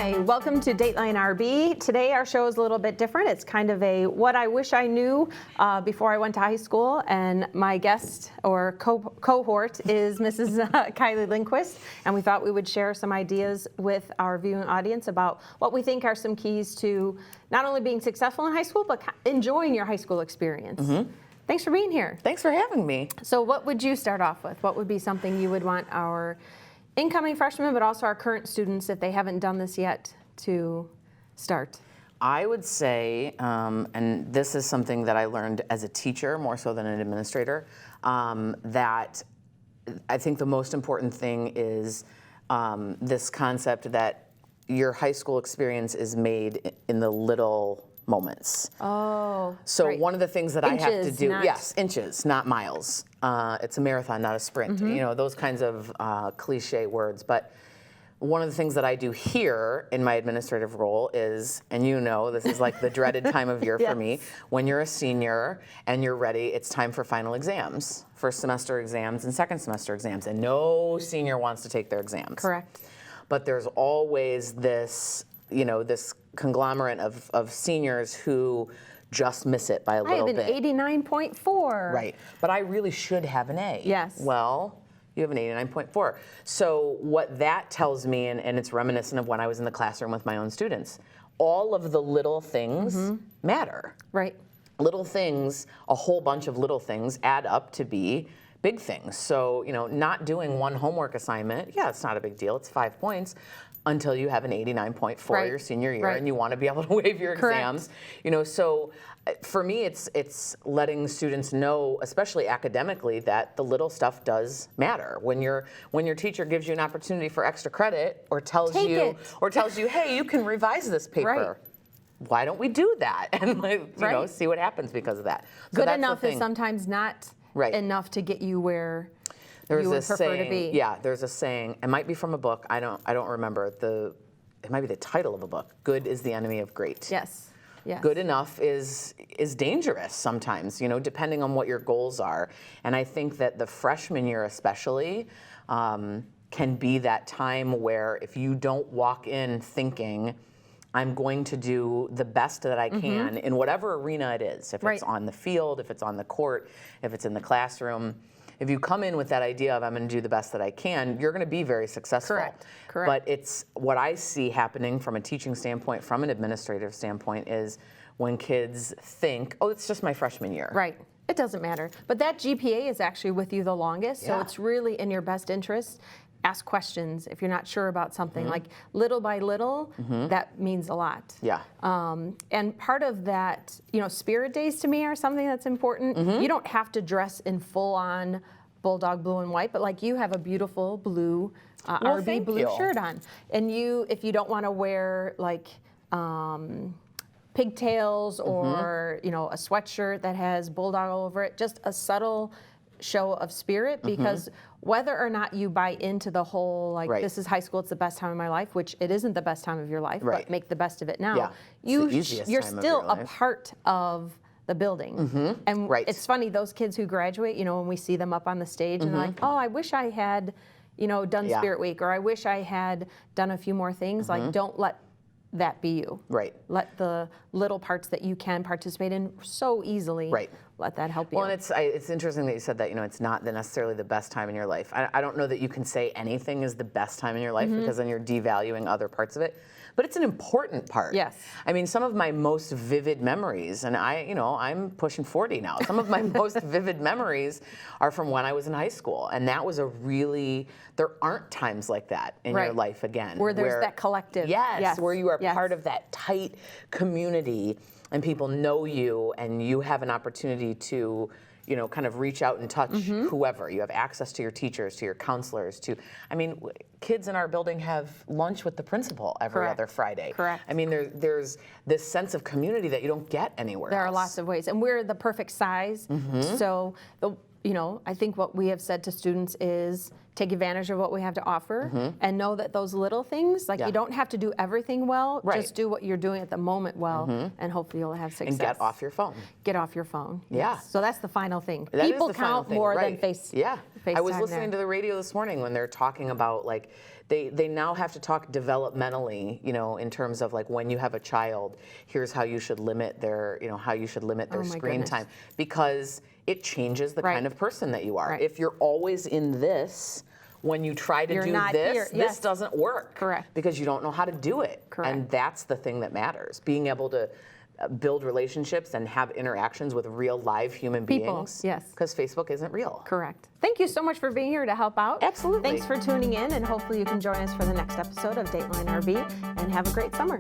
Hi, welcome to Dateline RB. Today our show is a little bit different. It's kind of a what I wish I knew before I went to high school, and my guest or cohort is Mrs. Kylie Lindquist, and we thought we would share some ideas with our viewing audience about what we think are some keys to not only being successful in high school, but enjoying your high school experience. Mm-hmm. Thanks for being here. Thanks for having me. So what would you start off with? What would be something you would want our incoming freshmen, but also our current students, if they haven't done this yet, to start? I would say, and this is something that I learned as a teacher more so than an administrator, that I think the most important thing is this concept that your high school experience is made in the little moments. Oh, so right. One of the things that Inches, I have to do, not... yes, inches, not miles. It's a marathon, not a sprint. Mm-hmm. You know, those kinds of cliche words. But one of the things that I do here in my administrative role is, and you know, this is like the dreaded time of year Yes. for me, when you're a senior and you're ready, it's time for final exams, first semester exams and second semester exams. And no senior wants to take their exams. Correct. But there's always this, you know, this conglomerate of seniors who just miss it by a little bit. I have an 89.4. Right, but I really should have an A. Yes. Well, you have an 89.4. So what that tells me, and it's reminiscent of when I was in the classroom with my own students, all of the little things matter. Right. Little things, a whole bunch of little things add up to be big things. So, you know, not doing one homework assignment, yeah, it's not a big deal. It's 5 points until you have an 89.4 Right. your senior year, Right. and you want to be able to waive your Correct. exams. You know, so for me, it's letting students know, especially academically, that the little stuff does matter. When your teacher gives you an opportunity for extra credit, or tells Take you, it. or tells you, hey, you can revise this paper. Right. Why don't we do that? And you know, Right. see what happens because of that. So Good that's enough the is thing. sometimes not Right. enough to get you where There's you would this prefer saying, to be. yeah, there's a saying. It might be from a book. I don't remember it might be the title of a book. Good is the enemy of great. Yes. Yes. Good enough is dangerous sometimes, you know, depending on what your goals are. And I think that the freshman year especially can be that time where if you don't walk in thinking, I'm going to do the best that I can in whatever arena it is, if Right. it's on the field, if it's on the court, if it's in the classroom. If you come in with that idea of I'm going to do the best that I can, you're going to be very successful. Correct. Correct. But it's what I see happening from a teaching standpoint, from an administrative standpoint, is when kids think, oh, it's just my freshman year. Right. It doesn't matter. But that GPA is actually with you the longest, so Yeah. it's really in your best interest. Ask questions if you're not sure about something. Like little by little, that means a lot. Yeah. And part of that, you know, spirit days to me are something that's important. You don't have to dress in full-on bulldog blue and white, but like you have a beautiful blue RB thank blue you. shirt on. And if you don't want to wear like pigtails or, you know, a sweatshirt that has bulldog all over it, just a subtle show of spirit, because whether or not you buy into the whole like Right. this is high school, it's the best time of my life, which it isn't the best time of your life, Right. but make the best of it now. Yeah. It's the easiest You're time of still your a life. part of the building. And Right. it's funny, those kids who graduate, you know, when we see them up on the stage and they're like, oh, I wish I had, you know, done Yeah. Spirit Week, or I wish I had done a few more things. Like, don't let that be you. Right. Let the little parts that you can participate in so easily, Right. let that help you. Well, and it's interesting that you said that, you know, it's not necessarily the best time in your life. I don't know that you can say anything is the best time in your life because then you're devaluing other parts of it. But it's an important part. Yes. I mean, some of my most vivid memories, and I'm pushing 40 now. Some of my most vivid memories are from when I was in high school. And that was there aren't times like that in your Right. life again. Where there's that collective. Yes, where you are Yes. part of that tight community and people know you and you have an opportunity to, you know, kind of reach out and touch whoever. You have access to your teachers, to your counselors, kids in our building have lunch with the principal every Correct. other Friday. Correct. I mean, there's this sense of community that you don't get anywhere There else. are lots of ways, and we're the perfect size. So, I think what we have said to students is take advantage of what we have to offer, and know that those little things, like you don't have to do everything well, just do what you're doing at the moment well, and hopefully you'll have success. And get off your phone. Get off your phone. Yeah. Yes. So that's the final thing. That is People the final count thing, more right. than face. Yeah. FaceTime I was listening there. to the radio this morning when they're talking about like they now have to talk developmentally, you know, in terms of like when you have a child, here's how you should limit their, you know, how you should limit their Oh, my screen goodness. time, because it changes the kind of person that you are. Right. If you're always in this, when you try to You're do not this, here. this Yes. doesn't work. Correct. Because you don't know how to do it. Correct. And that's the thing that matters. Being able to build relationships and have interactions with real live human People, beings. yes. Because Facebook isn't real. Correct. Thank you so much for being here to help out. Absolutely. Thanks for tuning in, and hopefully you can join us for the next episode of Dateline RB, and have a great summer.